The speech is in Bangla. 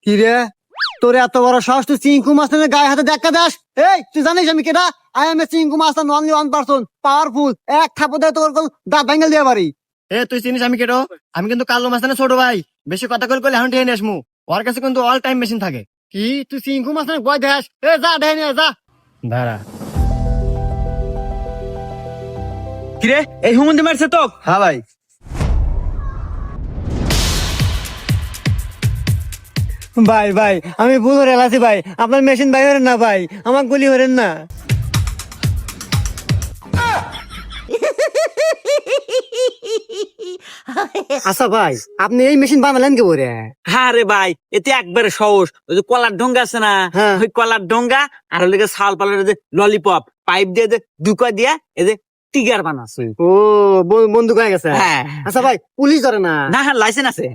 কি রে, তোর এত বড় সাহস, তুই চিঙ্কু মাস্টারের গায়ে হাতে দেখা দাস? এই তুই জানিস আমি কেটা? I M A Chinku master, only one person, powerful. এক থাপড় দিয়ে তোর দাঁত ভেঙে দিয়ে পারি। এ তুই চিনিস আমি কেটো? আমি কিন্তু কালো মাস্তানের ছোট ভাই। বেশি কথা কল এখন ঠেয়ে নেসমু। ওর কাছে কিন্তু অল টাইম মেশিন থাকে। কি তুই চিঙ্কু মাস্টারের গয় দেখাস? এ যা দেখে নিয়ে যা। দাঁড়া। কিরে এই হুমন্দি মারছে তো? হ্যাঁ ভাই। ভাই ভাই আমি ভুল করে এলাছি ভাই, আপনার মেশিন ভাই হরেন না ভাই, আমার গুলি হরেন না। আচ্ছা ভাই, আপনি এই মেশিন বানালেন কে বলে? হ্যাঁ রে ভাই, এতে একবারে সহজ। ওই যে কলার ডোঙ্গা আছে না, হ্যাঁ। ওই কলার ডোঙ্গা আর ওই শাল পালের যে ললিপপ পাইপ দিয়ে যে দুকা দিয়া এই যে টিগার বানাচ্ছে। ও বন্দুক হয়ে গেছে। হ্যাঁ। আচ্ছা ভাই, পুলিশ ধরে না? না হ্যাঁ লাইসেন্স আছে।